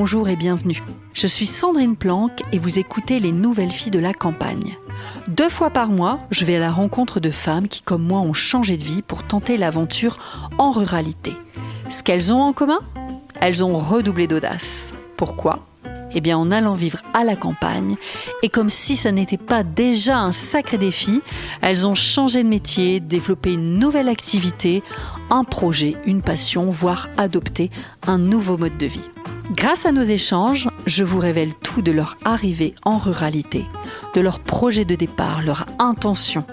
bonjour et bienvenue. Je suis Sandrine Planck et vous écoutez Les Nouvelles Filles de la Campagne. 2 fois par mois, je vais à la rencontre de femmes qui, comme moi, ont changé de vie pour tenter l'aventure en ruralité. Ce qu'elles ont en commun ? Elles ont redoublé d'audace. Pourquoi ? Eh bien, en allant vivre à la campagne, et comme si ça n'était pas déjà un sacré défi, elles ont changé de métier, développé une nouvelle activité, un projet, une passion, voire adopté un nouveau mode de vie. Grâce à nos échanges, je vous révèle tout de leur arrivée en ruralité, de leur projet de départ, leur intention,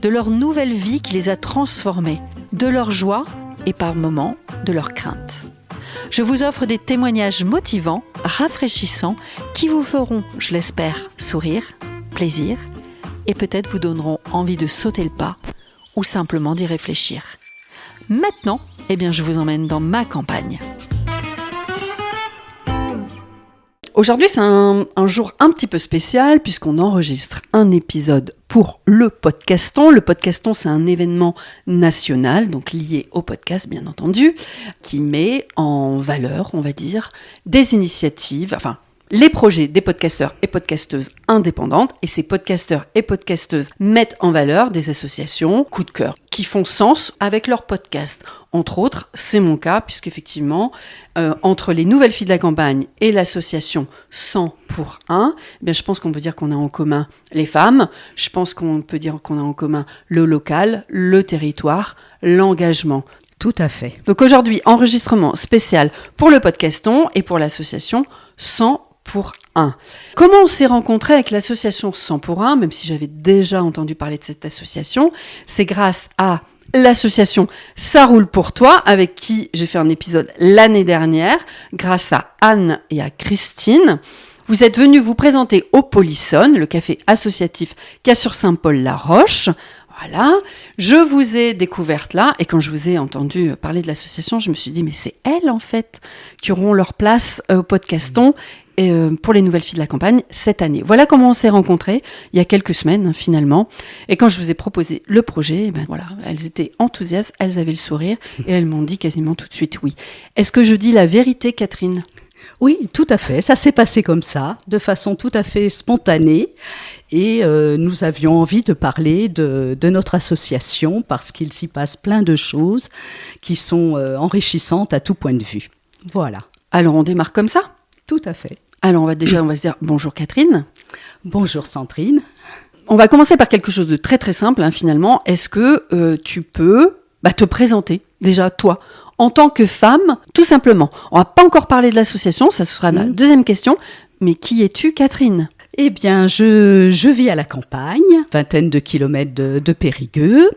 de leur nouvelle vie qui les a transformées, de leur joie et par moments de leurs craintes. Je vous offre des témoignages motivants, rafraîchissants, qui vous feront, je l'espère, sourire, plaisir et peut-être vous donneront envie de sauter le pas ou simplement d'y réfléchir. Maintenant, je vous emmène dans ma campagne. Aujourd'hui, c'est un jour un petit peu spécial puisqu'on enregistre un épisode pour le Podcaston. Le Podcaston, c'est un événement national, donc lié au podcast, bien entendu, qui met en valeur, on va dire, des initiatives, les projets des podcasteurs et podcasteuses indépendantes. Et ces podcasteurs et podcasteuses mettent en valeur des associations, coup de cœur, qui font sens avec leur podcast. Entre autres, c'est mon cas, puisqu'effectivement, entre les Nouvelles Filles de la Campagne et l'association 100 pour 1, je pense qu'on peut dire qu'on a en commun les femmes, je pense qu'on peut dire qu'on a en commun le local, le territoire, l'engagement. Tout à fait. Donc aujourd'hui, enregistrement spécial pour le Podcaston et pour l'association 100 pour 1. Comment on s'est rencontrés avec l'association 100 pour 1, même si j'avais déjà entendu parler de cette association, c'est grâce à l'association Ça roule pour toi, avec qui j'ai fait un épisode l'année dernière, grâce à Anne et à Christine. Vous êtes venus vous présenter au Polissonne, le café associatif qu'il y a sur Saint-Paul-la-Roche. Voilà, je vous ai découverte là, et quand je vous ai entendu parler de l'association, je me suis dit, mais c'est elles en fait qui auront leur place au Podcaston pour les Nouvelles Filles de la Campagne cette année. Voilà comment on s'est rencontrés, il y a quelques semaines finalement, et quand je vous ai proposé le projet, elles étaient enthousiastes, elles avaient le sourire, et elles m'ont dit quasiment tout de suite oui. Est-ce que je dis la vérité, Catherine ? Oui, tout à fait. Ça s'est passé comme ça, de façon tout à fait spontanée. Et nous avions envie de parler de notre association parce qu'il s'y passe plein de choses qui sont enrichissantes à tout point de vue. Voilà. Alors on démarre comme ça ? Tout à fait. Alors on va se dire bonjour Catherine. Bonjour Sandrine. On va commencer par quelque chose de très très simple finalement. Est-ce que tu peux te présenter déjà toi en tant que femme, tout simplement. On va pas encore parler de l'association, ça ce sera la deuxième question. Mais qui es-tu, Catherine ? Eh bien, je vis à la campagne, 20 de kilomètres de Périgueux,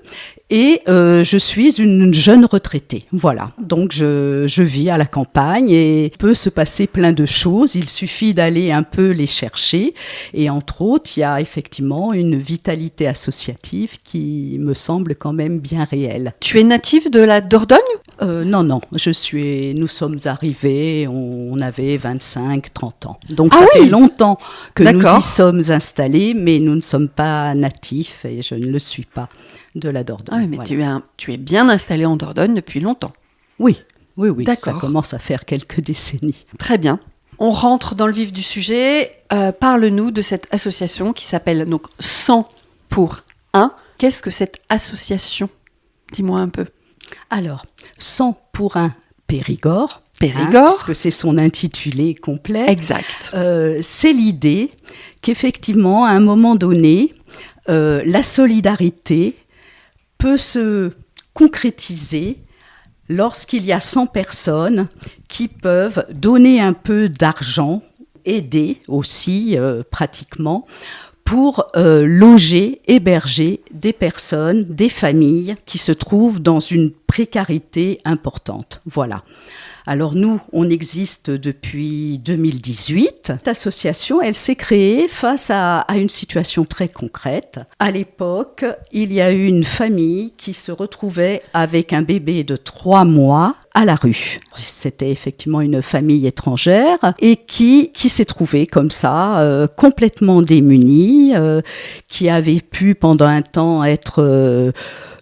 et je suis une jeune retraitée. Voilà, donc je vis à la campagne et il peut se passer plein de choses. Il suffit d'aller un peu les chercher. Et entre autres, il y a effectivement une vitalité associative qui me semble quand même bien réelle. Tu es native de la Dordogne ? Non, nous sommes arrivés, on avait 25-30 ans. Donc ça fait longtemps que nous y sommes installés, mais nous ne sommes pas natifs et je ne le suis pas de la Dordogne. Ah oui, mais tu es bien installée en Dordogne depuis longtemps. Oui, d'accord. Ça commence à faire quelques décennies. Très bien. On rentre dans le vif du sujet. Parle-nous de cette association qui s'appelle donc 100 pour 1. Qu'est-ce que cette association ? Dis-moi un peu. Alors, 100 pour 1 Périgord, puisque c'est son intitulé complet. Exact. C'est l'idée qu'effectivement, à un moment donné, la solidarité peut se concrétiser lorsqu'il y a 100 personnes qui peuvent donner un peu d'argent, aider aussi pratiquement, pour loger, héberger des personnes, des familles qui se trouvent dans une précarité importante. Voilà. Alors nous, on existe depuis 2018. Cette association, elle s'est créée face à une situation très concrète. À l'époque, il y a eu une famille qui se retrouvait avec un bébé de 3 mois à la rue. C'était effectivement une famille étrangère et qui s'est trouvée comme ça, complètement démunie, qui avait pu pendant un temps être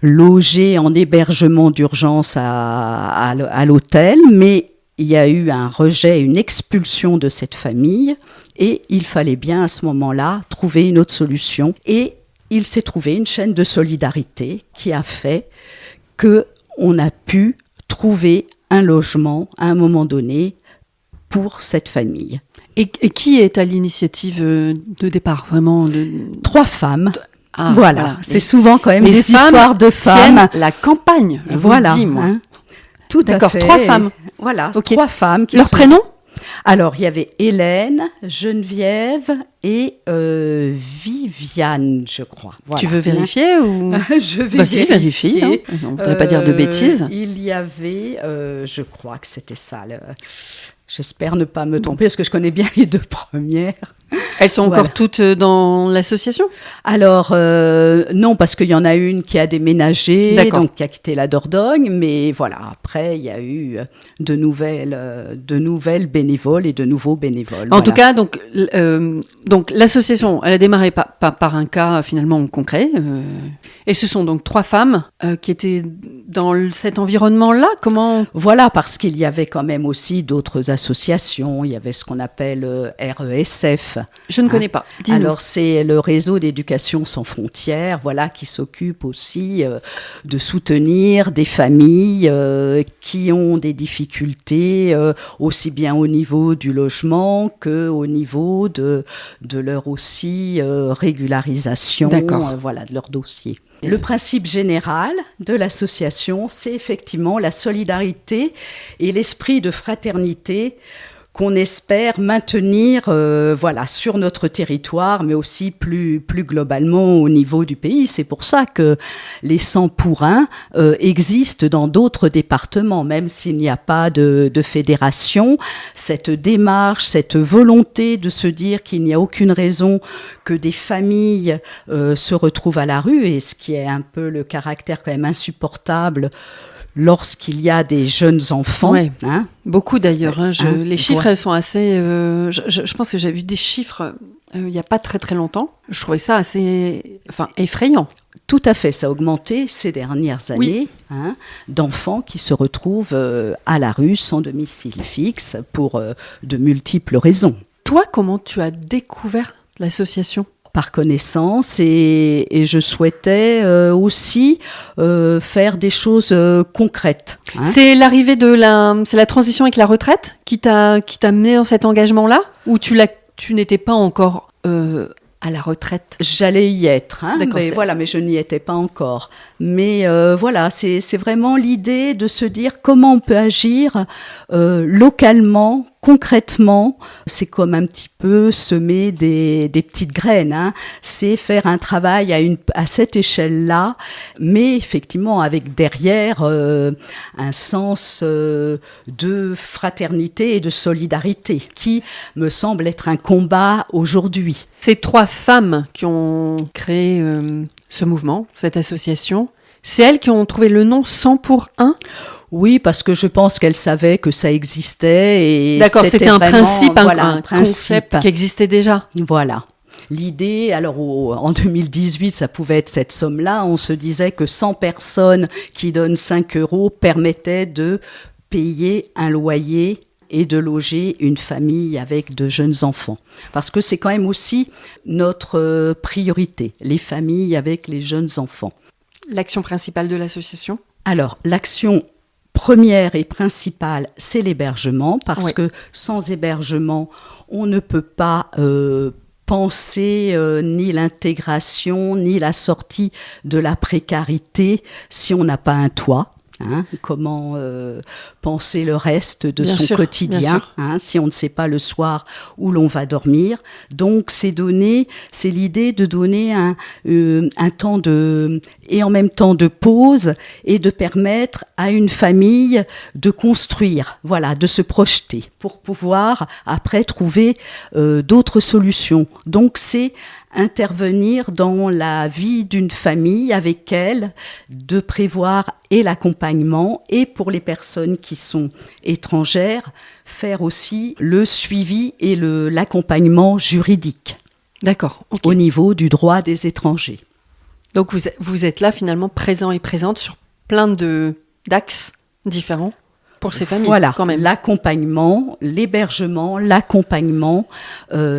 logée en hébergement d'urgence à l'hôtel, mais il y a eu un rejet, une expulsion de cette famille, et il fallait bien à ce moment-là trouver une autre solution. Et il s'est trouvé une chaîne de solidarité qui a fait qu'on a pu trouver un logement à un moment donné pour cette famille. Et qui est à l'initiative de départ, vraiment 3 femmes. Ah, voilà, c'est souvent quand même des histoires de femmes. Tiennent la campagne, je vous le dis, moi. Hein, tout D'accord, à fait. 3 femmes. Voilà, Okay. 3 femmes. Leurs prénoms ? Alors, il y avait Hélène, Geneviève et Viviane, je crois. Voilà. Tu veux vérifier ou... Je vais Vas-y, vérifier. vérifie. Hein. On ne voudrait pas dire de bêtises. Il y avait, je crois que c'était ça. J'espère ne pas me tromper parce que je connais bien les 2 premières. Elles sont encore toutes dans l'association ? Alors, non, parce qu'il y en a une qui a déménagé, donc qui a quitté la Dordogne, mais voilà, après, il y a eu de nouvelles bénévoles et de nouveaux bénévoles. En tout cas, donc l'association, elle a démarré par un cas finalement concret, et ce sont donc 3 femmes qui étaient dans cet environnement-là. Comment ? Voilà, parce qu'il y avait quand même aussi d'autres associations, il y avait ce qu'on appelle RESF. Je ne connais pas. Dis-nous. Alors, c'est le réseau d'éducation sans frontières, voilà, qui s'occupe aussi de soutenir des familles qui ont des difficultés, aussi bien au niveau du logement qu'au niveau de leur aussi régularisation, voilà, de leur dossier. Le principe général de l'association, c'est effectivement la solidarité et l'esprit de fraternité qu'on espère maintenir sur notre territoire, mais aussi plus globalement au niveau du pays. C'est pour ça que les 100 pour 1 existent dans d'autres départements, même s'il n'y a pas de fédération. Cette démarche, cette volonté de se dire qu'il n'y a aucune raison que des familles se retrouvent à la rue, et ce qui est un peu le caractère quand même insupportable lorsqu'il y a des jeunes enfants. Ouais. Hein. Beaucoup d'ailleurs. Les chiffres, elles sont assez... je pense que j'ai vu des chiffres il n'y a pas très très longtemps. Je trouvais ça assez effrayant. Tout à fait, ça a augmenté ces dernières années, d'enfants qui se retrouvent à la rue sans domicile fixe pour de multiples raisons. Toi, comment tu as découvert l'association ? Par connaissance, et je souhaitais aussi faire des choses concrètes. Hein. C'est l'arrivée c'est la transition avec la retraite qui t'a mené dans cet engagement-là, ou tu n'étais pas encore à la retraite ? J'allais y être, D'accord, mais je n'y étais pas encore. Mais c'est vraiment l'idée de se dire comment on peut agir localement, concrètement. C'est comme un petit peu semer des petites graines. Hein. C'est faire un travail à cette échelle-là, mais effectivement avec derrière un sens de fraternité et de solidarité qui me semble être un combat aujourd'hui. Ces 3 femmes qui ont créé ce mouvement, cette association, c'est elles qui ont trouvé le nom 100 pour 1 ? Oui, parce que je pense qu'elles savaient que ça existait. Et d'accord, c'était un vraiment, principe, un principe concept qui existait déjà. Voilà. L'idée, alors en 2018, ça pouvait être cette somme-là. On se disait que 100 personnes qui donnent 5 € permettaient de payer un loyer et de loger une famille avec de jeunes enfants. Parce que c'est quand même aussi notre priorité, les familles avec les jeunes enfants. L'action principale de l'association ? Alors, l'action première et principale, c'est l'hébergement, parce que sans hébergement, on ne peut pas penser ni l'intégration, ni la sortie de la précarité si on n'a pas un toit. Hein, comment penser le reste de son quotidien, si on ne sait pas le soir où l'on va dormir. Donc c'est l'idée de donner un temps et en même temps de pause, et de permettre à une famille de construire, de se projeter pour pouvoir après trouver d'autres solutions. Donc c'est intervenir dans la vie d'une famille avec elle, de prévoir et l'accompagnement, et pour les personnes qui sont étrangères, faire aussi le suivi et l'accompagnement juridique. D'accord. Okay. Au niveau du droit des étrangers. Donc vous êtes là finalement présent et présente sur plein d'axes différents. Pour ces familles, voilà, quand même. l'accompagnement, l'hébergement, l'accompagnement.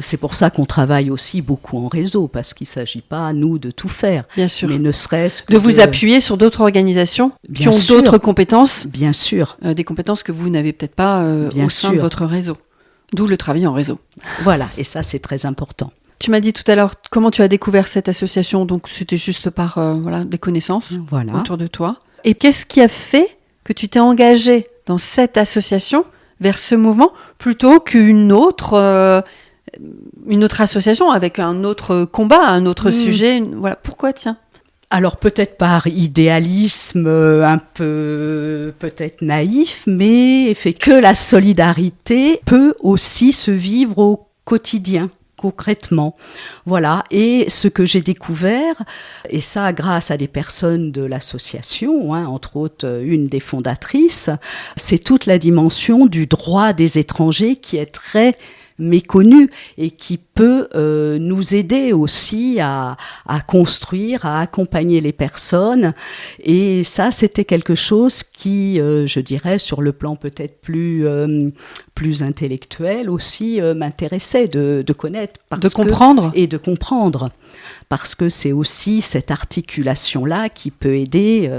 C'est pour ça qu'on travaille aussi beaucoup en réseau, parce qu'il ne s'agit pas, nous, de tout faire. Bien sûr. Mais ne serait-ce que de vous appuyer sur d'autres organisations qui Bien ont sûr. d'autres compétences, Bien sûr. des compétences que vous n'avez peut-être pas Bien au sein de sûr. votre réseau. D'où le travail en réseau. Voilà, et ça, c'est très important. Tu m'as dit tout à l'heure comment tu as découvert cette association, donc c'était juste par des connaissances Voilà. autour de toi. Et qu'est-ce qui a fait que tu t'es engagé dans cette association vers ce mouvement plutôt qu'une autre association avec un autre combat, un autre sujet voilà. Pourquoi, tiens? Alors peut-être par idéalisme un peu peut-être naïf, mais fait que la solidarité peut aussi se vivre au quotidien. Concrètement, voilà. Et ce que j'ai découvert, et ça grâce à des personnes de l'association, entre autres une des fondatrices, c'est toute la dimension du droit des étrangers qui est très méconnu et qui peut nous aider aussi à construire, à accompagner les personnes. Et ça, c'était quelque chose qui, je dirais, sur le plan peut-être plus intellectuel aussi, m'intéressait de connaître. Comprendre. Et de comprendre. Parce que c'est aussi cette articulation-là qui peut aider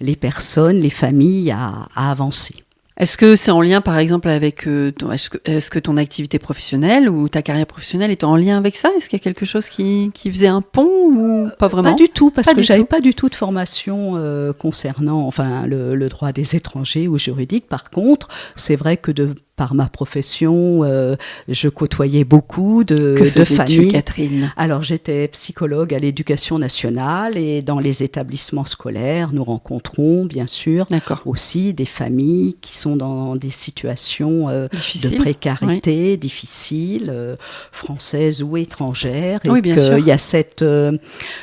les personnes, les familles à avancer. Est-ce que c'est en lien, par exemple, avec est-ce que ton activité professionnelle ou ta carrière professionnelle est en lien avec ça? Est-ce qu'il y a quelque chose qui faisait un pont ou pas vraiment? Pas du tout, parce que j'avais pas du tout de formation concernant le droit des étrangers ou juridique. Par contre, c'est vrai que par ma profession, je côtoyais beaucoup de familles. Que faisais-tu, Catherine? Alors, j'étais psychologue à l'Éducation nationale et dans les établissements scolaires, nous rencontrons, bien sûr, aussi des familles qui sont dans des situations de précarité, difficiles, françaises ou étrangères. Oui, et qu'il y a cette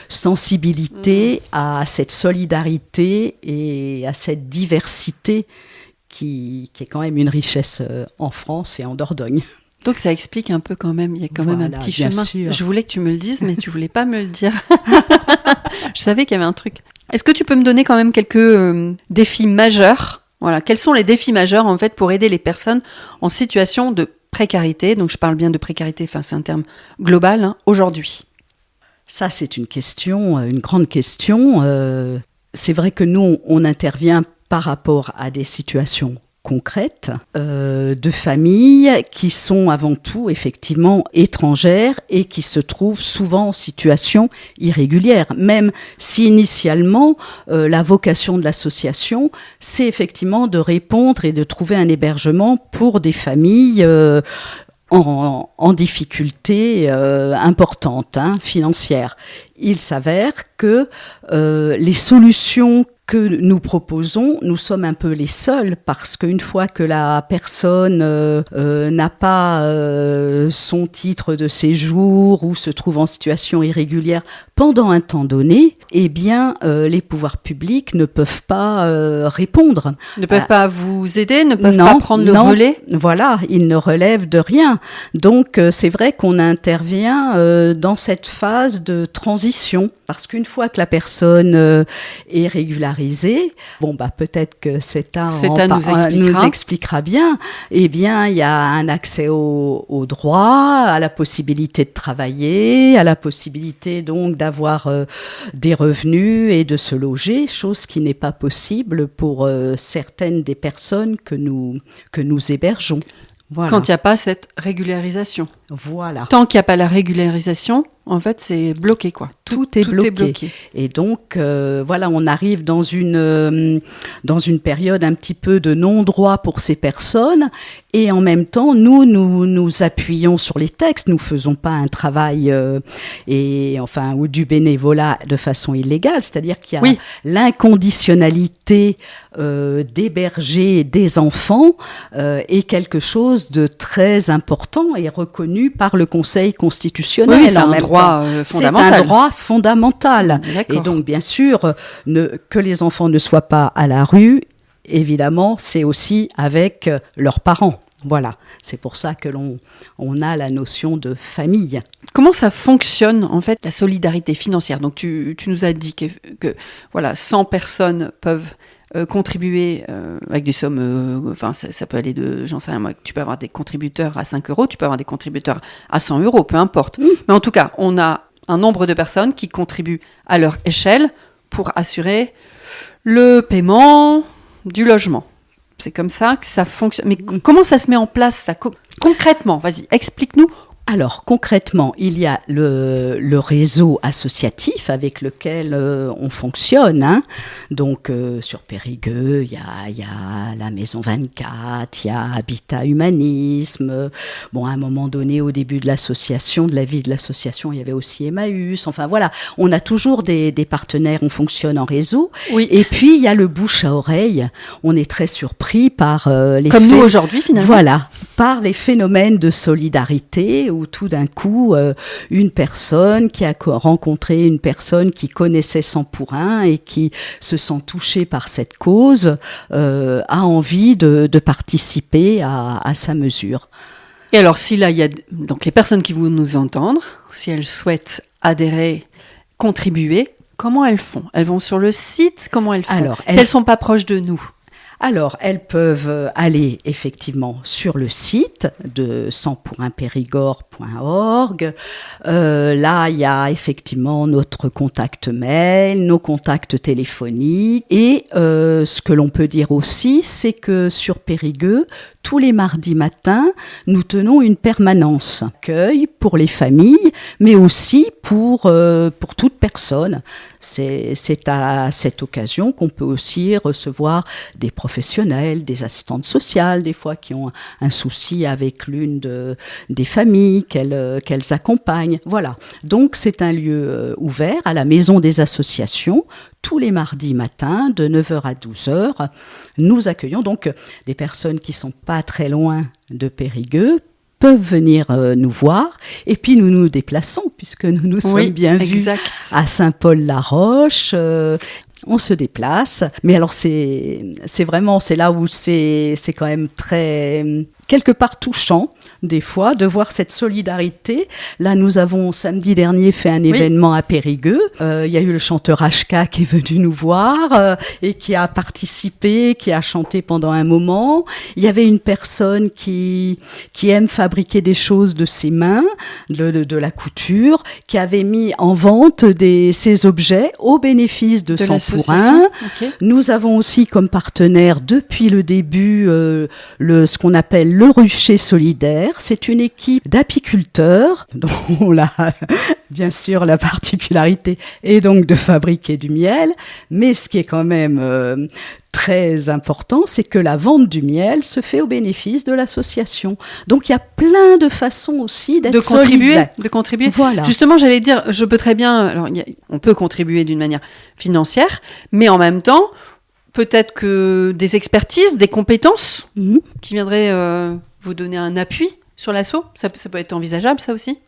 sensibilité à cette solidarité et à cette diversité qui est quand même une richesse en France et en Dordogne. Donc ça explique un peu quand même, il y a quand même un petit chemin. Sûr. Je voulais que tu me le dises, mais tu voulais pas me le dire. Je savais qu'il y avait un truc. Est-ce que tu peux me donner quand même quelques défis majeurs? Voilà, quels sont les défis majeurs en fait pour aider les personnes en situation de précarité? Donc je parle bien de précarité, c'est un terme global aujourd'hui. Ça c'est une question, une grande question. C'est vrai que nous on intervient par rapport à des situations concrètes de familles qui sont avant tout effectivement étrangères et qui se trouvent souvent en situation irrégulière, même si initialement la vocation de l'association c'est effectivement de répondre et de trouver un hébergement pour des familles en difficulté importante, financière. Il s'avère que les solutions que nous proposons, nous sommes un peu les seuls parce qu'une fois que la personne n'a pas son titre de séjour ou se trouve en situation irrégulière pendant un temps donné, eh bien les pouvoirs publics ne peuvent pas répondre. Ne peuvent pas vous aider, ne peuvent pas prendre le relais? Voilà, ils ne relèvent de rien. Donc c'est vrai qu'on intervient dans cette phase de transition parce qu'une fois que la personne est régularisée, peut-être que CETA nous expliquera bien. Eh bien, il y a un accès au droit, à la possibilité de travailler, à la possibilité donc d'avoir des revenus et de se loger, chose qui n'est pas possible pour certaines des personnes que nous hébergeons. Voilà. Quand il n'y a pas cette régularisation. Voilà. Tant qu'il n'y a pas la régularisation, en fait, c'est bloqué, quoi. Tout est bloqué. Et donc, on arrive dans une période un petit peu de non-droit pour ces personnes. Et en même temps, nous appuyons sur les textes. Nous ne faisons pas un travail ou du bénévolat de façon illégale. C'est-à-dire qu'il y a l'inconditionnalité d'héberger des enfants est quelque chose de très important et reconnu par le Conseil constitutionnel. Oui, c'est un droit fondamental. C'est un droit fondamental. D'accord. Et donc, bien sûr, que les enfants ne soient pas à la rue, évidemment, c'est aussi avec leurs parents. Voilà, c'est pour ça que on a la notion de famille. Comment ça fonctionne, en fait, la solidarité financière? Donc, tu nous as dit que 100 personnes peuvent contribuer avec des sommes, ça peut aller de, j'en sais rien moi, tu peux avoir des contributeurs à 5 euros, tu peux avoir des contributeurs à 100 euros, peu importe. Mais en tout cas, on a un nombre de personnes qui contribuent à leur échelle pour assurer le paiement du logement. C'est comme ça que ça fonctionne. Mais comment ça se met en place ça, concrètement? Vas-y, explique-nous. Alors concrètement, il y a le réseau associatif avec lequel on fonctionne. Hein. Donc sur Périgueux, il y a la Maison 24, il y a Habitat Humanisme. Bon, à un moment donné, au début de l'association, de la vie de l'association, il y avait aussi Emmaüs. Enfin voilà, on a toujours des partenaires, on fonctionne en réseau. Oui. Et puis il y a le bouche à oreille. On est très surpris par les comme nous aujourd'hui finalement. Voilà, par les phénomènes de solidarité où tout d'un coup, une personne qui a rencontré une personne qui connaissait Sang pour un et qui se sent touchée par cette cause, a envie de participer à sa mesure. Et alors, si là, il y a donc les personnes qui vont nous entendre, si elles souhaitent adhérer, contribuer, comment elles font? Elles vont sur le site? Comment elles font? Alors, si elles ne sont pas proches de nous? Alors, elles peuvent aller effectivement sur le site de sangpourinpérigord.org. Là, il y a effectivement notre contact mail, nos contacts téléphoniques. Et ce que l'on peut dire aussi, c'est que sur Périgueux, tous les mardis matins, nous tenons une permanence accueil pour les familles, mais aussi pour toute personne. C'est à cette occasion qu'on peut aussi recevoir des professionnels, des assistantes sociales, des fois qui ont un souci avec l'une des familles qu'elles accompagnent. Voilà. Donc c'est un lieu ouvert à la Maison des Associations. Tous les mardis matins, de 9h à 12h, nous accueillons donc des personnes qui ne sont pas très loin de Périgueux, peuvent venir nous voir, et puis nous nous déplaçons, puisque nous sommes bien vus à Saint-Paul-la-Roche. On se déplace, mais alors c'est là où c'est quand même très, quelque part touchant, des fois, de voir cette solidarité. Là, nous avons, samedi dernier, fait un événement à Périgueux. Il y a eu le chanteur HK qui est venu nous voir et qui a participé, qui a chanté pendant un moment. Il y avait une personne qui aime fabriquer des choses de ses mains, de la couture, qui avait mis en vente ses objets au bénéfice de Sang pour un. Okay. Nous avons aussi comme partenaire, depuis le début, ce qu'on appelle le rucher solidaire. C'est une équipe d'apiculteurs dont on a bien sûr la particularité est donc de fabriquer du miel, mais ce qui est quand même très important, c'est que la vente du miel se fait au bénéfice de l'association. Donc il y a plein de façons aussi d'être solidaire. De contribuer. Voilà. Justement, j'allais dire, je peux très bien, alors on peut contribuer d'une manière financière, mais en même temps, peut-être que des expertises, des compétences qui viendraient vous donner un appui sur l'asso, ça peut être envisageable, ça aussi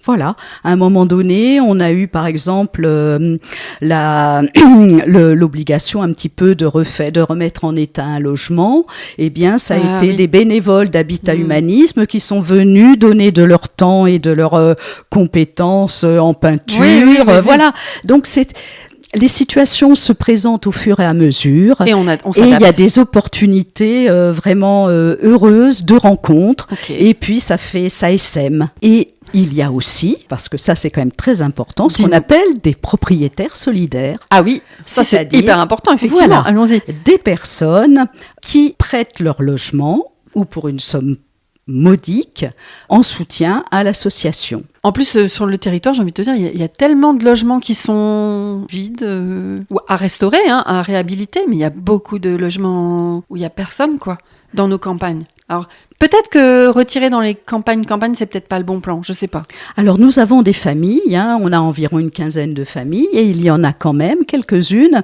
Voilà. À un moment donné, on a eu par exemple l'obligation un petit peu de remettre en état un logement. Eh bien, ça a été des bénévoles d'Habitat Humanisme qui sont venus donner de leur temps et de leurs compétences en peinture. Voilà. Donc les situations se présentent au fur et à mesure et il y a des opportunités vraiment heureuses de rencontres et puis ça essaime. Et il y a aussi, parce que ça c'est quand même très important, ce qu'on appelle des propriétaires solidaires. Ah oui, ça c'est hyper important effectivement. Voilà, allons-y. Des personnes qui prêtent leur logement ou pour une somme modique en soutien à l'association. En plus, sur le territoire, j'ai envie de te dire, il y a tellement de logements qui sont vides, ou à restaurer, à réhabiliter, mais il y a beaucoup de logements où il n'y a personne, dans nos campagnes. Alors, peut-être que retirer dans les campagnes, c'est peut-être pas le bon plan, je sais pas. Alors, nous avons des familles, on a environ une quinzaine de familles, et il y en a quand même quelques-unes.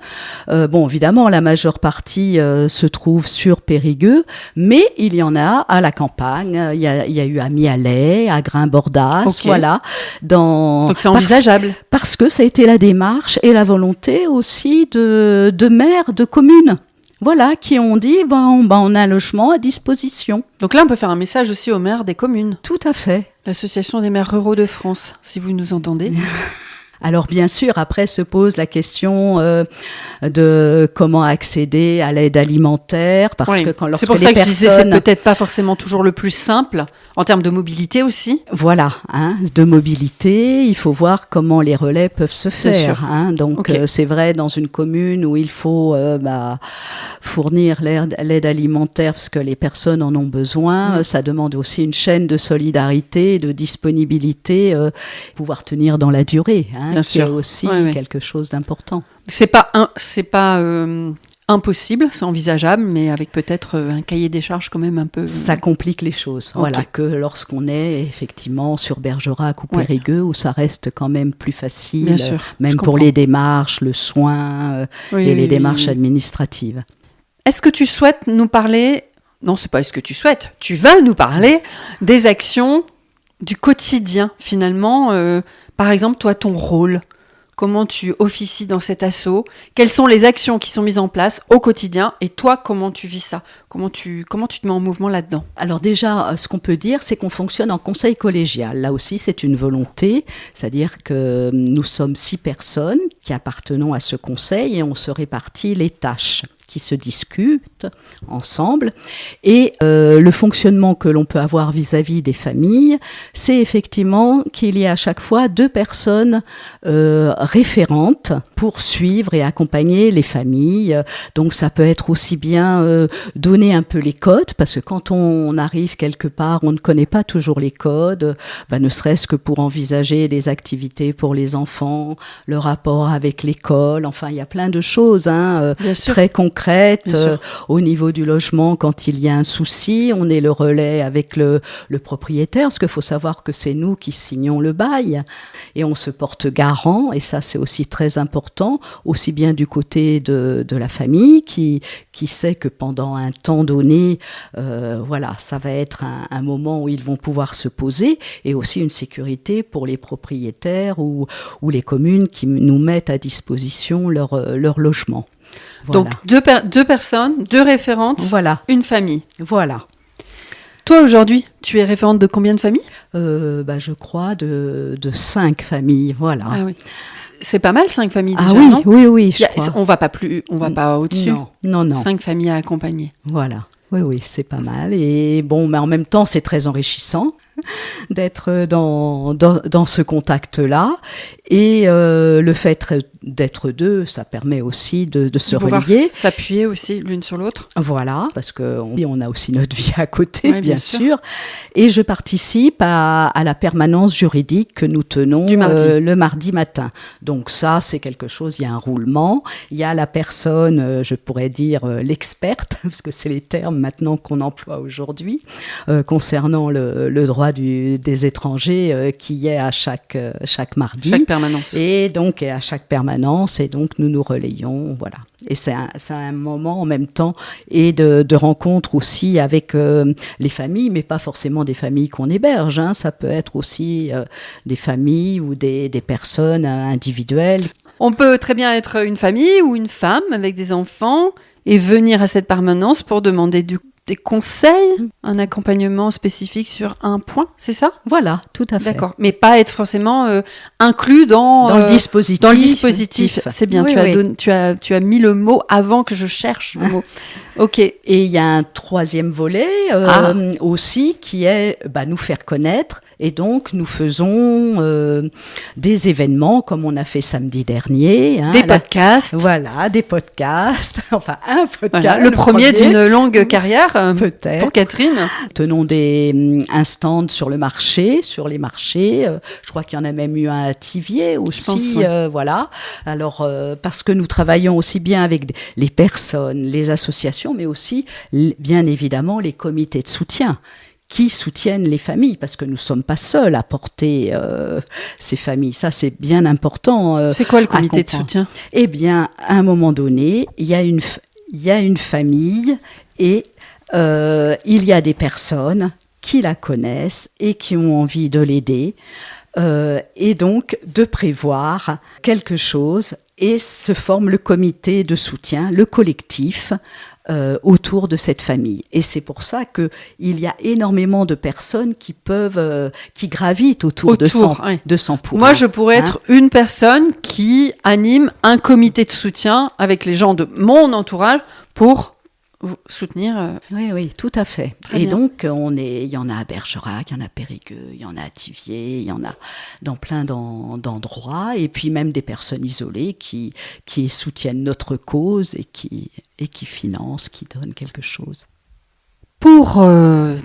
Bon, évidemment, la majeure partie se trouve sur Périgueux, mais il y en a à la campagne. Il y a eu à Mialet, à Grain-Bordas, voilà. Donc, c'est envisageable. Parce que ça a été la démarche et la volonté aussi de maires de communes. Voilà, qui ont dit, on a un logement à disposition. Donc là, on peut faire un message aussi aux maires des communes. Tout à fait. L'Association des maires ruraux de France, si vous nous entendez. Alors bien sûr, après se pose la question de comment accéder à l'aide alimentaire, parce que lorsque c'est pour les ça que personnes... je disais, c'est peut-être pas forcément toujours le plus simple, en termes de mobilité aussi. Voilà, de mobilité, il faut voir comment les relais peuvent se faire. Donc c'est vrai, dans une commune où il faut fournir l'aide alimentaire parce que les personnes en ont besoin, ça demande aussi une chaîne de solidarité, de disponibilité, pouvoir tenir dans la durée, qui est aussi quelque chose d'important. C'est pas impossible, c'est envisageable, mais avec peut-être un cahier des charges quand même un peu... Ça complique les choses, voilà, que lorsqu'on est effectivement sur Bergerac ou Périgueux, où ça reste quand même plus facile, bien sûr, même pour les démarches, le soin et les démarches administratives. Est-ce que tu souhaites nous parler... Non, c'est pas est-ce que tu souhaites, tu vas nous parler des actions du quotidien, finalement. Par exemple, toi, ton rôle, comment tu officies dans cet asso, quelles sont les actions qui sont mises en place au quotidien, et toi, comment tu vis ça, comment tu te mets en mouvement là-dedans? Alors déjà, ce qu'on peut dire, c'est qu'on fonctionne en conseil collégial. Là aussi, c'est une volonté, c'est-à-dire que nous sommes 6 personnes qui appartenons à ce conseil et on se répartit les tâches qui se discutent ensemble. Et le fonctionnement que l'on peut avoir vis-à-vis des familles, c'est effectivement qu'il y a à chaque fois 2 personnes référentes pour suivre et accompagner les familles. Donc ça peut être aussi bien donner un peu les codes, parce que quand on arrive quelque part, on ne connaît pas toujours les codes, ne serait-ce que pour envisager des activités pour les enfants, le rapport avec l'école, enfin il y a plein de choses très concrètes. Au niveau du logement, quand il y a un souci, on est le relais avec le propriétaire, parce qu'il faut savoir que c'est nous qui signons le bail et on se porte garant, et ça c'est aussi très important, aussi bien du côté de la famille qui sait que pendant un temps donné, ça va être un moment où ils vont pouvoir se poser, et aussi une sécurité pour les propriétaires ou les communes qui nous mettent à disposition leur logement. Voilà. Donc, 2 personnes, 2 référentes, une famille. Voilà. Toi, aujourd'hui, tu es référente de combien de familles ? Je crois de 5 familles, voilà. Ah oui. C'est pas mal, 5 familles déjà, non ? Oui, je crois. On va pas au-dessus. Non. 5 familles à accompagner. Voilà. Oui, c'est pas mal. Et mais en même temps, c'est très enrichissant d'être dans ce contact-là. Et le fait d'être 2, ça permet aussi de se relier. S'appuyer aussi l'une sur l'autre. Voilà, parce qu'on a aussi notre vie à côté, bien sûr. Et je participe à la permanence juridique que nous tenons le mardi matin. Donc ça, c'est quelque chose, il y a un roulement. Il y a la personne, je pourrais dire l'experte, parce que c'est les termes maintenant qu'on emploie aujourd'hui, concernant le droit des étrangers qui est à chaque mardi. Chaque permanence. Et donc, à chaque permanence, et donc nous relayons, voilà. Et c'est un moment en même temps et de rencontre aussi avec les familles, mais pas forcément des familles qu'on héberge, ça peut être aussi des familles ou des personnes individuelles. On peut très bien être une famille ou une femme avec des enfants et venir à cette permanence pour demander des conseils, un accompagnement spécifique sur un point, c'est ça ? Voilà, tout à fait. D'accord, mais pas être forcément inclus dans le dispositif. Dans le dispositif, c'est bien, tu as mis le mot avant que je cherche le mot. Ok. Et il y a un 3e volet aussi qui est nous faire connaître. Et donc, nous faisons des événements comme on a fait samedi dernier. Des podcasts. Voilà, des podcasts. Enfin, un podcast. Voilà, le premier d'une longue carrière, peut-être, pour Catherine. Tenons un stand sur les marchés. Je crois qu'il y en a même eu un à Thiviers aussi. Je pense, voilà. Alors, parce que nous travaillons aussi bien avec les personnes, les associations, mais aussi, bien évidemment, les comités de soutien qui soutiennent les familles, parce que nous ne sommes pas seuls à porter ces familles. Ça, c'est bien important. C'est quoi le comité de soutien ? Eh bien, à un moment donné, il y a une famille et il y a des personnes qui la connaissent et qui ont envie de l'aider. Et donc, de prévoir quelque chose, et se forme le comité de soutien, le collectif, autour de cette famille. Et c'est pour ça qu'il y a énormément de personnes qui gravitent autour de Sampourin. Moi, je pourrais être une personne qui anime un comité de soutien avec les gens de mon entourage pour soutenir. Oui, tout à fait. Très et bien. donc, il y en a à Bergerac, il y en a à Périgueux, il y en a à Thiviers, il y en a dans plein d'endroits, et puis même des personnes isolées qui soutiennent notre cause et qui financent, qui donnent quelque chose. Pour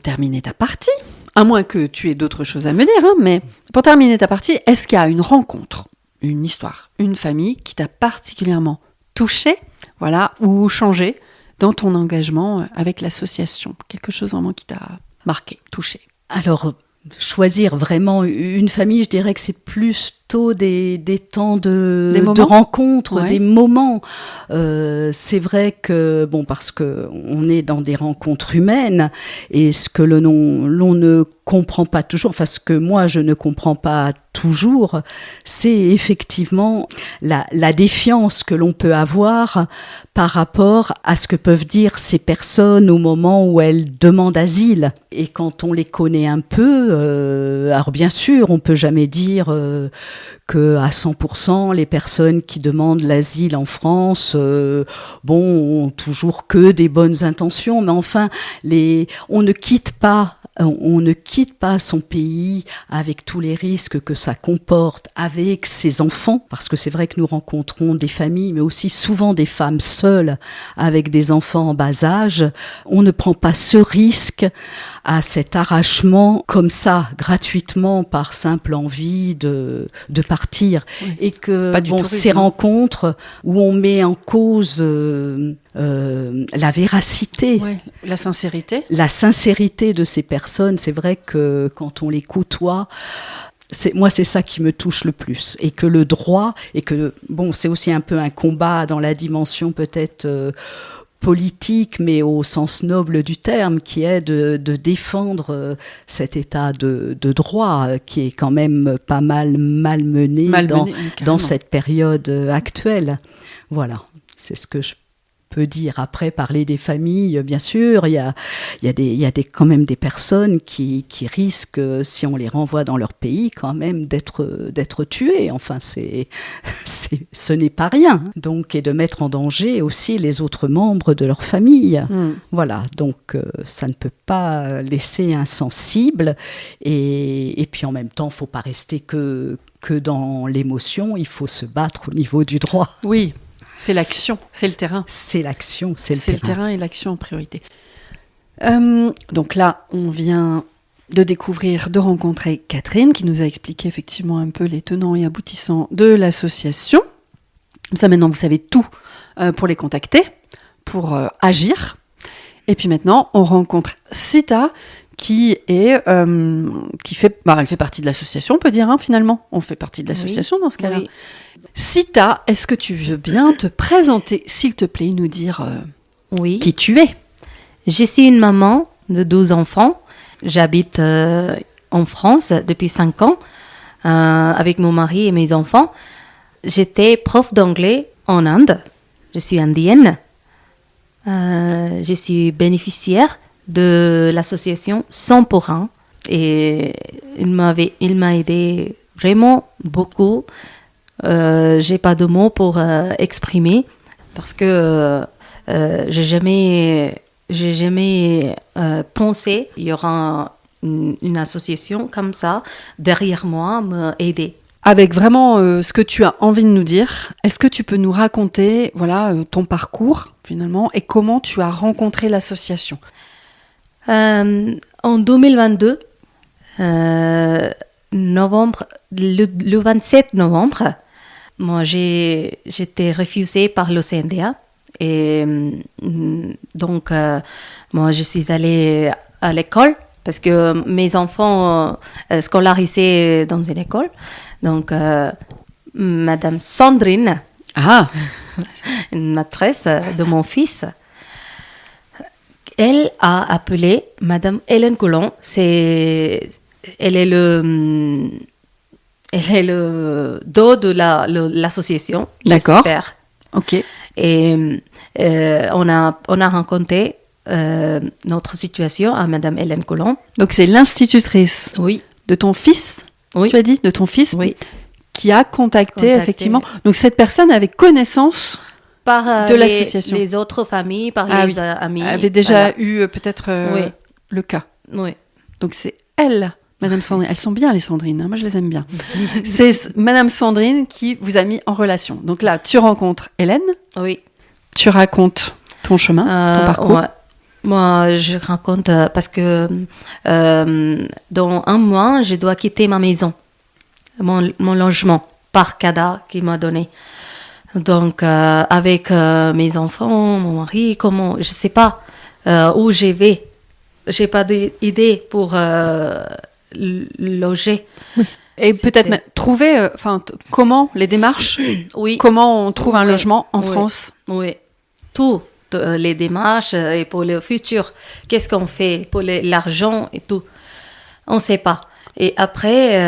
terminer ta partie, à moins que tu aies d'autres choses à me dire, mais pour terminer ta partie, est-ce qu'il y a une rencontre, une histoire, une famille qui t'a particulièrement touchée, ou changé dans ton engagement avec l'association? Quelque chose vraiment qui t'a marqué, touché? Alors, choisir vraiment une famille, je dirais que c'est plutôt des temps de rencontres, des moments. C'est vrai que, parce qu'on est dans des rencontres humaines, et ce que l'on ne comprend pas toujours, enfin ce que moi je ne comprends pas toujours, c'est effectivement la défiance que l'on peut avoir par rapport à ce que peuvent dire ces personnes au moment où elles demandent asile. Et quand on les connaît un peu, alors bien sûr, on peut jamais dire que à 100% les personnes qui demandent l'asile en France, ont toujours que des bonnes intentions, mais enfin, on ne quitte pas son pays avec tous les risques que ça comporte, avec ses enfants, parce que c'est vrai que nous rencontrons des familles, mais aussi souvent des femmes seules avec des enfants en bas âge. On ne prend pas ce risque à cet arrachement comme ça, gratuitement, par simple envie de partir. Oui. Et que ces rencontres où on met en cause la véracité, la sincérité de ces personnes, c'est vrai que quand on les côtoie, c'est ça qui me touche le plus. Et que le droit, et que c'est aussi un peu un combat dans la dimension peut-être politique, mais au sens noble du terme, qui est de défendre cet état de droit qui est quand même pas mal malmené dans cette période actuelle. Voilà, c'est ce que je peut dire. Après, parler des familles, bien sûr, il y a quand même des personnes qui risquent, si on les renvoie dans leur pays, quand même d'être tuées. Enfin, ce n'est pas rien. Donc, et de mettre en danger aussi les autres membres de leur famille. Voilà. Donc, ça ne peut pas laisser insensible. Et puis, en même temps, il ne faut pas rester que dans l'émotion. Il faut se battre au niveau du droit. Oui. C'est l'action, c'est le terrain. C'est l'action, c'est le terrain. C'est le terrain et l'action en priorité. Donc là, on vient de rencontrer Catherine, qui nous a expliqué effectivement un peu les tenants et aboutissants de l'association. Comme ça, maintenant, vous savez tout pour les contacter, pour agir. Et puis maintenant, on rencontre Sita, elle fait partie de l'association, on peut dire, finalement. On fait partie de l'association dans ce cas-là. Oui. Sita, est-ce que tu veux bien te présenter, s'il te plaît, nous dire qui tu es? Je suis une maman de 12 enfants. J'habite en France depuis 5 ans avec mon mari et mes enfants. J'étais prof d'anglais en Inde. Je suis indienne. Je suis bénéficiaire de l'association Sampourin et il m'a aidé vraiment beaucoup. J'ai pas de mots pour exprimer parce que j'ai jamais pensé il y aura une association comme ça derrière moi m'aider. Avec vraiment ce que tu as envie de nous dire, est-ce que tu peux nous raconter ton parcours finalement et comment tu as rencontré l'association? En 2022, le 27 novembre, moi j'étais refusée par le CNDA et donc moi je suis allée à l'école parce que mes enfants scolarisés dans une école. Donc Madame Sandrine, une maîtresse de mon fils, elle a appelé Madame Hélène Collomb. Elle est le dos de l'association. D'accord. J'espère. Ok. Et on a rencontré notre situation à Madame Hélène Collomb. Donc c'est l'institutrice Oui. de ton fils, Oui. tu as dit, de ton fils, Oui. qui a contacté effectivement. Donc cette personne avait connaissance Par de l'association. les autres familles, par Ah les oui. amis. avait déjà Voilà. eu peut-être Oui. le cas. Oui. Donc c'est elle, Madame Sandrine. Elles sont bien les Sandrines, hein, moi je les aime bien. C'est Madame Sandrine qui vous a mis en relation. Donc là, tu rencontres Hélène, Oui. tu racontes ton chemin, ton parcours. Ouais. Moi, je raconte parce que dans un mois, je dois quitter ma maison, mon logement, par CADA qui m'a donné. Donc, avec mes enfants, mon mari, comment, je sais pas où je vais. J'ai pas d'idée pour loger. Et C'était- peut-être trouver, comment les démarches, Oui. comment on trouve un Ouais. logement en Ouais. France. Oui, tout, les démarches et pour le futur. Qu'est-ce qu'on fait pour l'argent et tout. On ne sait pas. Et après,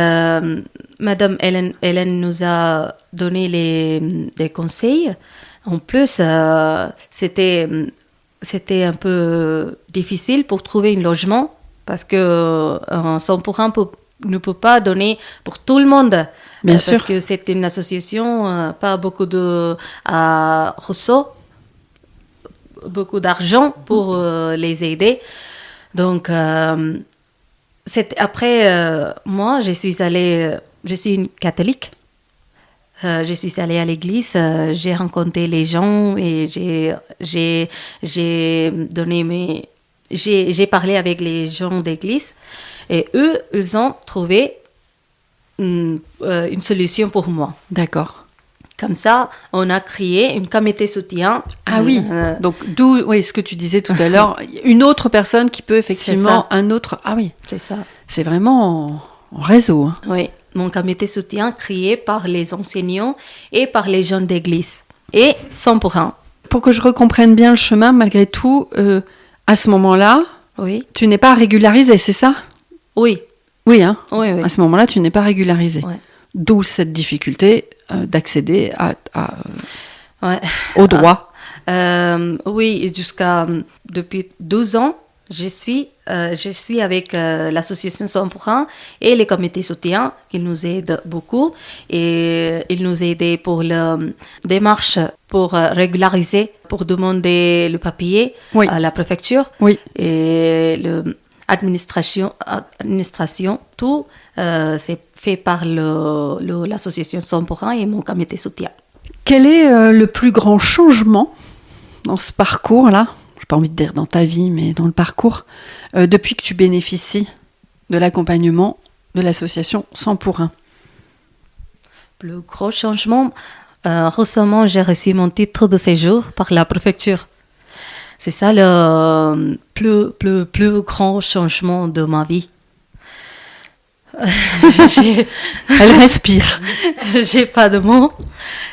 Madame Hélène nous a donné les conseils. En plus, c'était un peu difficile pour trouver un logement parce que 100% ne peut pas donner pour tout le monde. Bien sûr. Parce que c'est une association, pas beaucoup à Rousseau, beaucoup d'argent pour les aider. Donc, après, moi, je suis une catholique. Je suis allée à l'église, j'ai rencontré les gens et j'ai parlé avec les gens d'église et eux, ils ont trouvé une solution pour moi. D'accord. Comme ça, on a créé une comité soutien. Ah oui, donc d'où ce que tu disais tout à l'heure, une autre personne qui peut effectivement, un autre... Ah oui, c'est ça. c'est vraiment en réseau. Hein. Oui, mon comité soutien créé par les enseignants et par les jeunes d'église. Et 100%. Pour que je recomprenne bien le chemin, malgré tout, à ce moment-là, Oui, tu n'es pas régularisé, c'est ça? oui, Oui, hein. oui, oui. À ce moment-là, tu n'es pas régularisé. Ouais. D'où cette difficulté d'accéder Ouais. au droit. Oui, depuis 12 ans, je suis avec l'association 100% et les comités soutien qui nous aident beaucoup. Et ils nous aident pour la démarche pour régulariser, pour demander le papier Oui. à la préfecture. Oui. Et l'administration, tout, c'est fait par l'association 100% et mon comité soutien. Quel est le plus grand changement dans ce parcours-là? J'ai pas envie de dire dans ta vie, mais dans le parcours, depuis que tu bénéficies de l'accompagnement de l'association 100 pour 1. Le gros changement, récemment, j'ai reçu mon titre de séjour par la préfecture. C'est ça le plus grand changement de ma vie. Elle respire. J'ai pas de mots.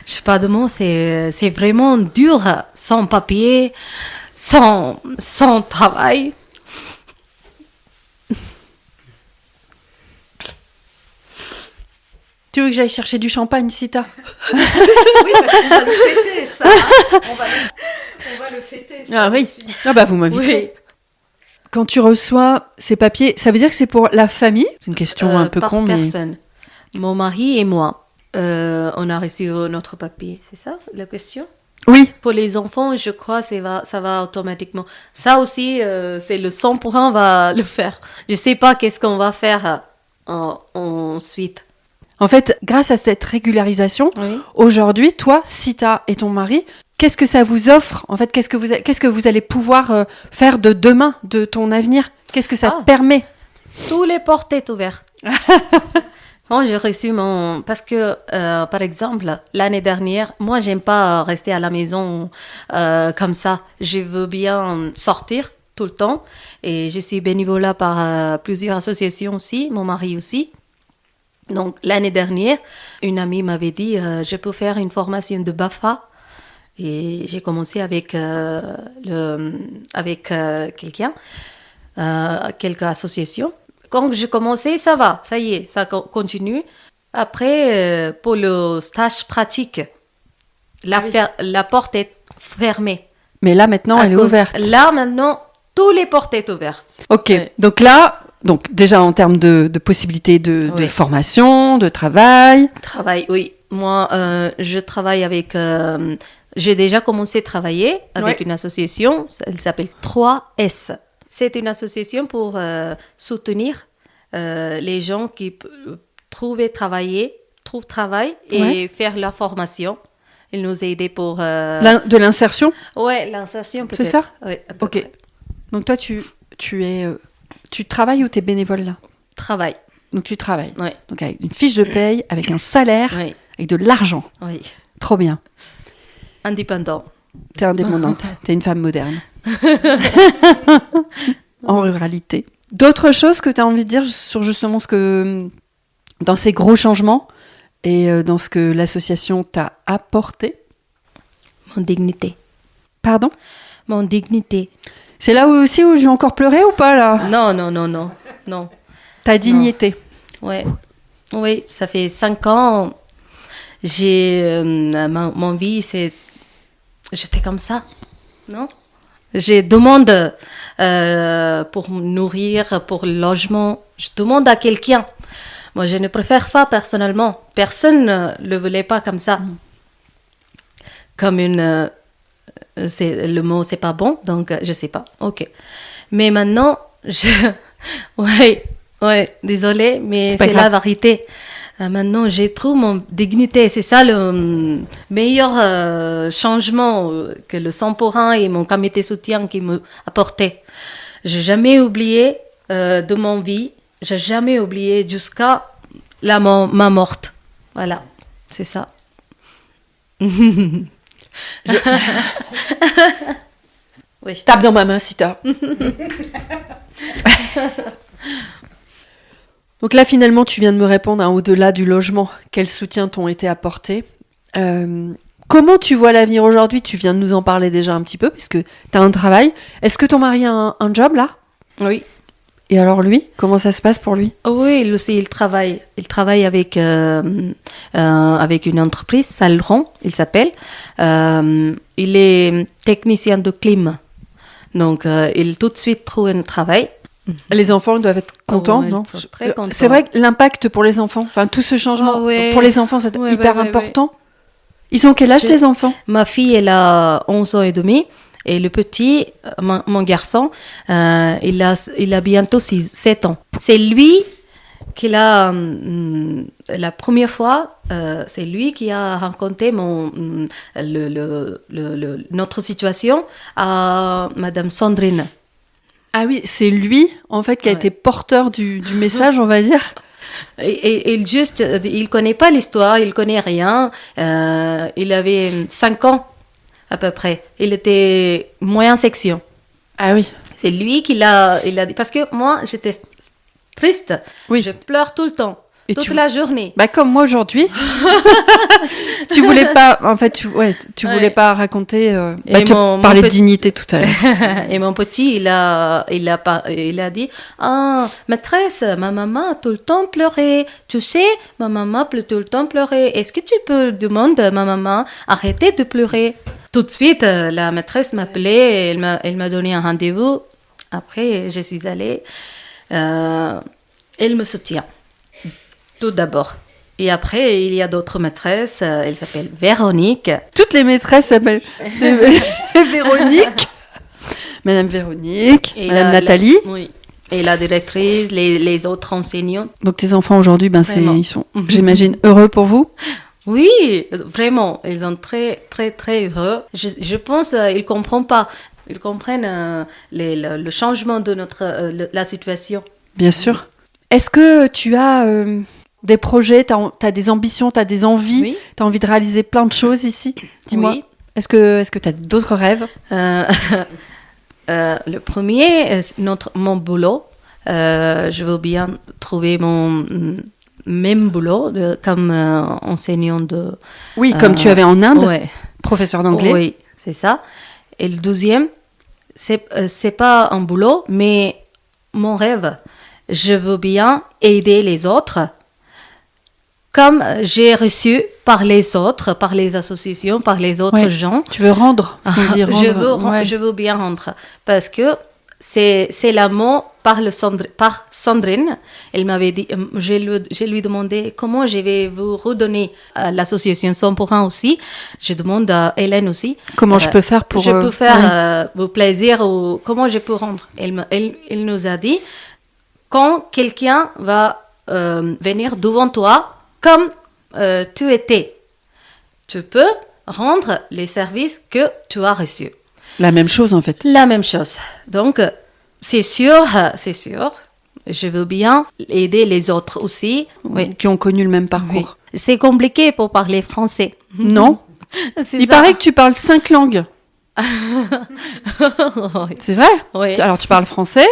C'est vraiment dur, sans papier, sans travail. Tu veux que j'aille chercher du champagne, Sita? Oui, parce qu'on va le fêter, ça. On va le fêter. Ça Ah oui. aussi. Ah bah vous m'invitez. Oui. Quand tu reçois ces papiers, ça veut dire que c'est pour la famille? C'est une question un peu par con, mais... personne. Mon mari et moi, on a reçu notre papier. C'est ça la question? Oui. Pour les enfants, je crois que ça va automatiquement. Ça aussi, c'est le 100% va le faire. Je ne sais pas qu'est-ce qu'on va faire ensuite. En fait, grâce à cette régularisation, Oui. aujourd'hui, toi, Sita et ton mari, qu'est-ce que ça vous offre? En fait, qu'est-ce que vous allez pouvoir faire de demain, de ton avenir? Qu'est-ce que ça te permet? Tous les portes sont ouvertes. Quand j'ai reçu parce que, par exemple, l'année dernière, moi, j'aime pas rester à la maison comme ça. Je veux bien sortir tout le temps. Et je suis bénévolat par plusieurs associations aussi, mon mari aussi. Donc, l'année dernière, une amie m'avait dit, je peux faire une formation de BAFA. Et j'ai commencé avec quelqu'un, quelques associations. Quand j'ai commencé, ça va, ça y est, ça continue. Après, pour le stage pratique, la porte est fermée. Mais là, maintenant, elle est ouverte. Là, maintenant, toutes les portes sont ouvertes. Ok, Oui. donc là, déjà en termes de possibilités de Oui. formation, de travail. Travail, oui. Moi, je travaille avec... j'ai déjà commencé à travailler avec Ouais. une association, elle s'appelle 3S. C'est une association pour soutenir les gens qui trouvent travail et Ouais. faire leur formation. Ils nous aident pour... De l'insertion. Ouais, l'insertion peut-être. C'est ça? Ouais, à peu Ok. près. Donc toi, tu travailles ou tu es bénévole là? Travail, Donc tu travailles. ouais. Donc avec une fiche de paye, avec un salaire, Oui, avec de l'argent. oui. Trop bien. Indépendant. T'es indépendante. T'es une femme moderne. En ruralité. D'autres choses que tu as envie de dire sur justement ce que, dans ces gros changements et dans ce que l'association t'a apporté? Mon dignité. Pardon? Mon dignité. C'est là aussi où je vais encore pleurer ou pas là? Non, non, non, non. Non. Ta dignité. Ouais. Oui, ça fait 5 ans. Mon vie, j'étais comme ça, non? Je demande pour me nourrir, pour le logement. Je demande à quelqu'un. Moi, je ne préfère pas personnellement. Personne ne le voulait pas comme ça. Comme une... le mot, c'est pas bon, donc je sais pas. Ok. Mais maintenant, ouais, désolée, mais pas c'est grave. la vérité. Maintenant, j'ai trouvé mon dignité. C'est ça le meilleur changement que le 100% et mon comité soutien qui me apportait. J'ai jamais oublié de mon vie. J'ai jamais oublié jusqu'à ma morte. Voilà, c'est ça. Oui. Tape dans ma main, Sita. Donc là, finalement, tu viens de me répondre, hein, au-delà du logement, quels soutiens t'ont été apportés. Comment tu vois l'avenir aujourd'hui? Tu viens de nous en parler déjà un petit peu, puisque tu as un travail. Est-ce que ton mari a un job, là? Oui. Et alors lui, comment ça se passe pour lui? Oui, lui aussi, il travaille. Il travaille avec une entreprise, Saleron, il s'appelle. Il est technicien de clim. Donc, il tout de suite trouve un travail. Les enfants doivent être contents, Ouais, non? ils sont très contents. C'est vrai que l'impact pour les enfants, enfin tout ce changement, Ah ouais. pour les enfants, c'est Ouais, hyper ouais, important. Ils ont quel âge, tes enfants? Ma fille, elle a 11 ans et demi. Et le petit, mon garçon, il a bientôt 7 ans. C'est lui qui a, la première fois, c'est lui qui a raconté notre situation à Madame Sandrine. Ah oui, c'est lui, en fait, qui a Ouais. été porteur du message, on va dire. Et il connaît pas l'histoire, il connaît rien. Il avait 5 ans à peu près. Il était moyen section. Ah oui. C'est lui qui l'a dit. Parce que moi, j'étais triste. Oui. Je pleure tout le temps, Et toute tu- la journée. Bah comme moi aujourd'hui. Tu voulais pas, en fait, tu voulais Ouais. pas raconter. Et Tu mon parlais de petit- dignité tout à l'heure. Et mon petit, il a dit, ah, maîtresse, ma maman a tout le temps pleuré. Tu sais, ma maman peut tout le temps pleurer. Est-ce que tu peux demander à ma maman arrêter de pleurer? Tout de suite, la maîtresse m'appelait, et elle m'a donné un rendez-vous. Après, je suis allée. Elle me soutient, tout d'abord. Et après, il y a d'autres maîtresses. Elle s'appelle Véronique. Toutes les maîtresses s'appellent Véronique. Madame Véronique, Et Madame Nathalie. oui. Et la directrice, les autres enseignants. Donc tes enfants aujourd'hui, Vraiment. ils sont, j'imagine, heureux pour vous. Oui, vraiment. Ils sont très, très, très heureux. Je pense qu'ils ne comprennent pas. Ils comprennent le changement de la situation. Bien sûr. Est-ce que tu as des projets, tu as des ambitions, tu as des envies, Oui. tu as envie de réaliser plein de choses ici? Dis-moi. Oui. Est-ce que tu as d'autres rêves? Le premier, mon boulot. Je veux bien trouver mon même boulot comme enseignant de... Oui, comme tu avais en Inde, Ouais. professeur d'anglais. Oui, c'est ça. Et le deuxième, c'est pas un boulot, mais mon rêve. Je veux bien aider les autres comme j'ai reçu par les autres, par les associations, par les autres Ouais. gens. Tu veux rendre, ce qu'on dit, rendre, ouais. Je veux bien rendre parce que c'est l'amour par Sandrine. Elle m'avait dit, je lui demandé comment je vais vous redonner à l'association 100% aussi. Je demande à Hélène aussi. Comment je peux faire pour... Je peux faire vos plaisirs ou comment je peux rendre. Elle nous a dit, quand quelqu'un va venir devant toi comme tu étais, tu peux rendre les services que tu as reçus. La même chose, en fait. La même chose. Donc, c'est sûr, je veux bien aider les autres aussi. Oui. Qui ont connu le même parcours. Oui. C'est compliqué pour parler français. Non. Il paraît que tu parles 5 langues. Oui. C'est vrai? Oui. Alors, tu parles français,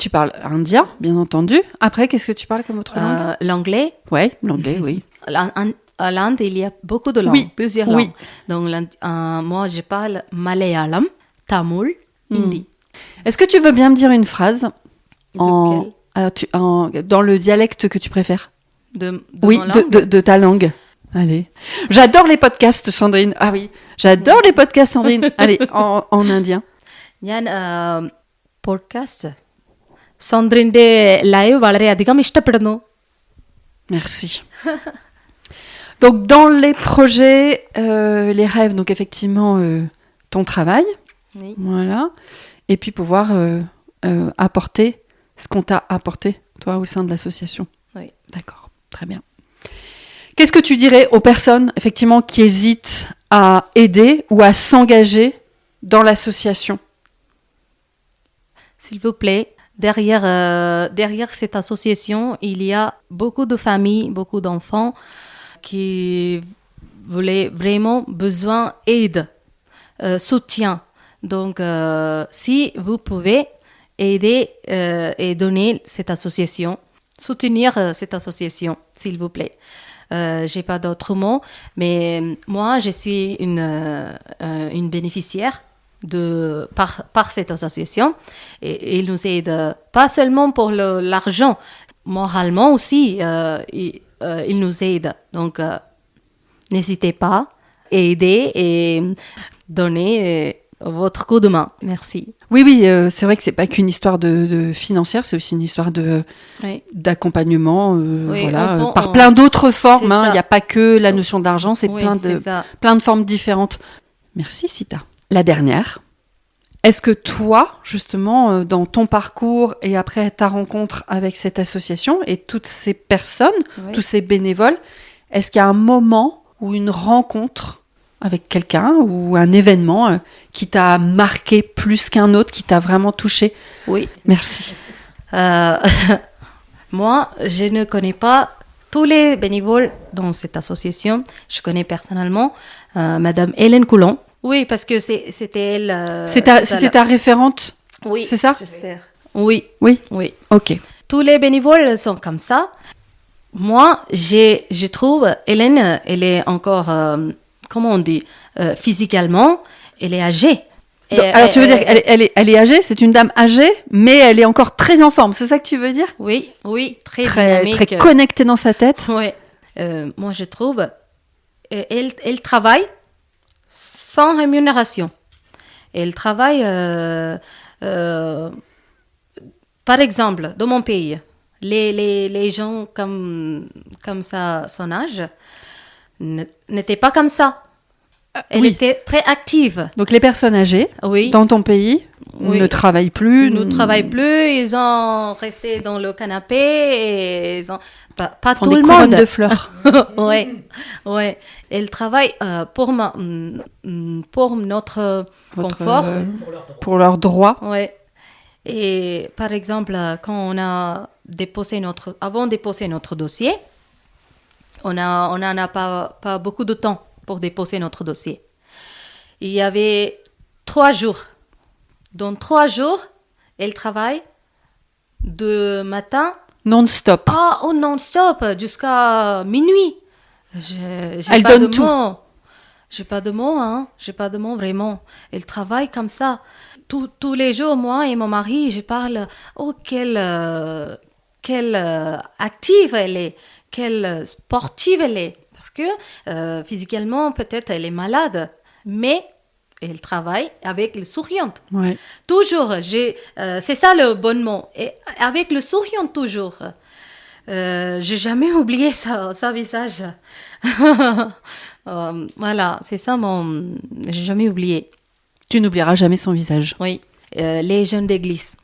tu parles indien, bien entendu. Après, qu'est-ce que tu parles comme autre langue? L'anglais. Ouais, l'anglais, oui. À l'Inde, il y a beaucoup de langues, Oui, plusieurs oui. langues. Donc, moi, je parle malayalam, tamoul, hindi. Est-ce que tu veux bien me dire une phrase De alors, dans le dialecte que tu préfères? De Oui, mon langue. de ta langue. Allez. J'adore les podcasts, Sandrine. Ah oui, j'adore les podcasts, Sandrine. Allez, en indien. ഞാൻ പോഡ്കാസ്റ്റ് സന്ദ്രിൻ്റെ ലൈവ് വളരെയധികം ഇഷ്ടപ്പെടുന്നു. Merci. Donc, dans les projets, les rêves, donc effectivement, ton travail, Oui. voilà, et puis pouvoir apporter ce qu'on t'a apporté, toi, au sein de l'association. Oui. D'accord, très bien. Qu'est-ce que tu dirais aux personnes, effectivement, qui hésitent à aider ou à s'engager dans l'association? S'il vous plaît, derrière cette association, il y a beaucoup de familles, beaucoup d'enfants qui voulaient vraiment besoin d'aide, soutien. Donc, si vous pouvez aider et donner cette association, soutenir cette association, s'il vous plaît. J'ai pas d'autres mots, mais moi, je suis une bénéficiaire par cette association. Et ils nous aident pas seulement pour l'argent, moralement aussi, ils nous aident. Donc, n'hésitez pas à aider et donner votre coup de main. Merci. Oui, c'est vrai que c'est pas qu'une histoire de financière, c'est aussi une histoire Oui. d'accompagnement, Oui, voilà, on- par plein d'autres formes. c'est Il ça. n'y a pas que la notion d'argent, c'est Oui, c'est ça. plein de formes différentes. Merci, Sita. La dernière. Est-ce que toi, justement, dans ton parcours et après ta rencontre avec cette association et toutes ces personnes, Oui. tous ces bénévoles, est-ce qu'il y a un moment ou une rencontre avec quelqu'un ou un événement qui t'a marqué plus qu'un autre, qui t'a vraiment touché? Oui. Merci. Moi, je ne connais pas tous les bénévoles dans cette association. Je connais personnellement Madame Hélène Coulon. Oui, parce que c'était elle. C'était ta référente? Oui. C'est ça? J'espère. Oui. Oui. Oui. Ok. Tous les bénévoles sont comme ça. Moi, je trouve Hélène, elle est encore, comment on dit, physiquement, elle est âgée. Alors, tu veux dire qu'elle est âgée, c'est une dame âgée, mais elle est encore très en forme, c'est ça que tu veux dire? Oui, très Très dynamique. connectée dans sa tête. Oui. Moi, je trouve, elle travaille sans rémunération. Elle travaille, par exemple, dans mon pays, les gens comme ça, son âge, n'étaient pas comme ça. Elle oui. était très active. Donc les personnes âgées Oui. dans ton pays Oui. ne travaillent plus. Ils ne travaillent plus, ils ont resté dans le canapé et ils ont pas Prend tout des le couronnes monde. de fleurs. Ouais. Elle travaille pour notre confort. Pour leurs droits. Ouais. Et par exemple, quand on a avant de déposer notre dossier, on n'en a pas beaucoup de temps pour déposer notre dossier. Il y avait 3 jours. Dans 3 jours, elle travaille de matin Non-stop. non-stop jusqu'à minuit. Elle pas donne de tout. mots. J'ai pas de mots, hein. J'ai pas de mots vraiment. Elle travaille comme ça. Tous les jours, moi et mon mari, je parle. Oh, quelle active elle est, quelle sportive elle est. Parce que physiquement, peut-être elle est malade, mais elle travaille avec le souriant. Ouais. Toujours, c'est ça le bon mot. Et avec le souriant toujours. J'ai jamais oublié sa visage. Voilà, c'est ça j'ai jamais oublié. Tu n'oublieras jamais son visage. Oui, les jeunes d'église.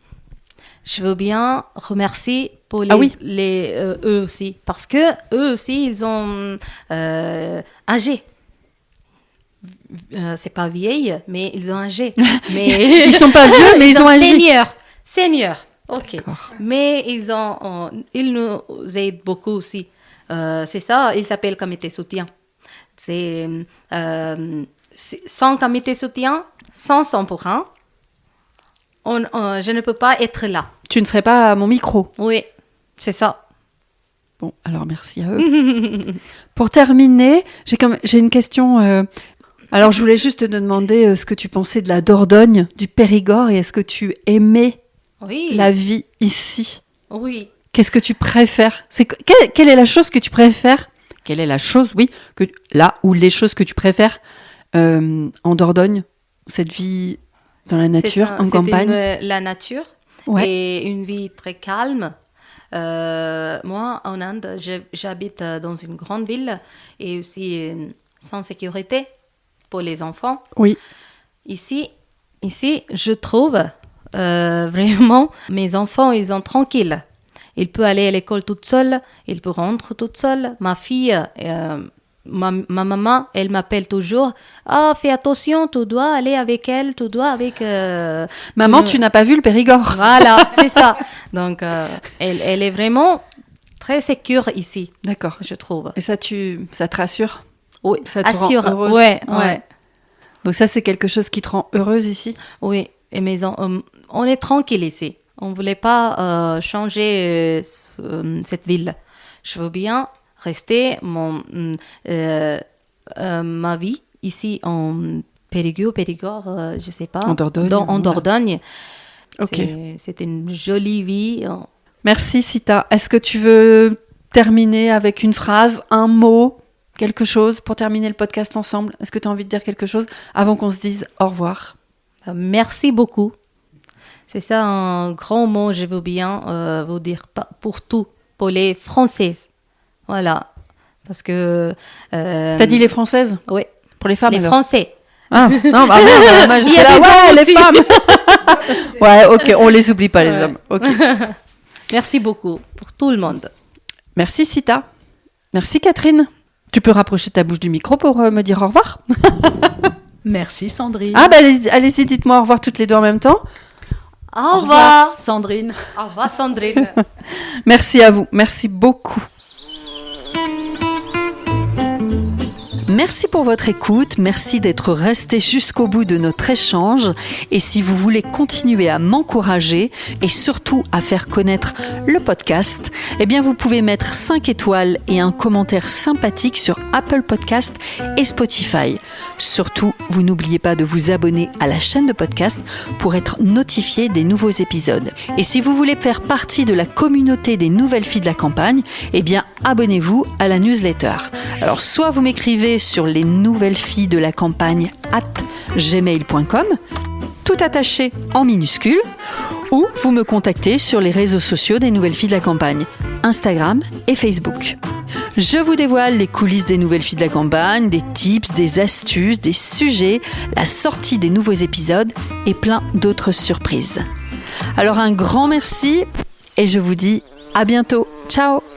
Je veux bien remercier pour eux aussi, parce que eux aussi ils ont âgé. C'est pas vieille, mais ils ont âgé. Mais ils sont pas vieux, mais ils ont âgé. Senior. Ok. D'accord. Mais ils nous aident beaucoup aussi. C'est ça, ils s'appellent comité soutien. C'est sans comité soutien, sans 100%, je ne peux pas être là. Tu ne serais pas à mon micro. Oui, c'est ça. Bon, alors merci à eux. Pour terminer, j'ai une question. Alors, je voulais juste te demander ce que tu pensais de la Dordogne, du Périgord, et est-ce que tu aimais la vie ici? Oui. Qu'est-ce que tu préfères? Quelle est la chose que tu préfères? Quelle est la chose, ou les choses que tu préfères en Dordogne? Cette vie dans la nature, en campagne? La nature et une vie très calme. Moi, en Inde, j'habite dans une grande ville et aussi sans sécurité pour les enfants. Oui. Ici, je trouve vraiment mes enfants, ils sont tranquilles. Ils peuvent aller à l'école toute seule, ils peuvent rentrer toute seule. Ma fille, ma maman, elle m'appelle toujours. Fais attention, tu dois aller avec elle, tu dois avec... Maman, tu n'as pas vu le Périgord. Voilà, c'est ça. Donc, elle est vraiment très sécure ici. D'accord. Je trouve. Et ça te rassure? Oui, ça te rend heureuse? Ouais. Donc ça, c'est quelque chose qui te rend heureuse ici? Oui, et on est tranquille ici. On ne voulait pas changer cette ville. Je veux bien rester ma vie ici en Périgord, je ne sais pas. En Dordogne. En Dordogne. Ok. C'est une jolie vie. Merci Sita. Est-ce que tu veux terminer avec une phrase, un mot, quelque chose pour terminer le podcast ensemble? Est-ce que tu as envie de dire quelque chose avant qu'on se dise au revoir? Merci beaucoup. C'est ça un grand mot, je veux bien vous dire, pour tout, pour les Françaises. Voilà. Parce que... T'as dit les Françaises? Oui. Pour les femmes? Les alors? Français. Ah, non, bah merde, moi j'étais là, les femmes. Ouais, ok, on les oublie pas, les hommes. Okay. Merci beaucoup pour tout le monde. Merci Sita. Merci Catherine. Tu peux rapprocher ta bouche du micro pour me dire au revoir? Merci Sandrine. Ah bah allez-y, dites-moi au revoir toutes les deux en même temps. Au revoir Sandrine. Au revoir Sandrine. Merci à vous, merci beaucoup. Merci pour votre écoute, merci d'être resté jusqu'au bout de notre échange et si vous voulez continuer à m'encourager et surtout à faire connaître le podcast, eh bien vous pouvez mettre 5 étoiles et un commentaire sympathique sur Apple Podcast et Spotify. Surtout, vous n'oubliez pas de vous abonner à la chaîne de podcast pour être notifié des nouveaux épisodes. Et si vous voulez faire partie de la communauté des nouvelles filles de la campagne, eh bien abonnez-vous à la newsletter. Alors soit vous m'écrivez sur les nouvelles filles de la campagne @gmail.com, tout attaché en minuscules, ou vous me contactez sur les réseaux sociaux des nouvelles filles de la campagne, Instagram et Facebook. Je vous dévoile les coulisses des nouvelles filles de la campagne, des tips, des astuces, des sujets, la sortie des nouveaux épisodes et plein d'autres surprises. Alors un grand merci et je vous dis à bientôt. Ciao!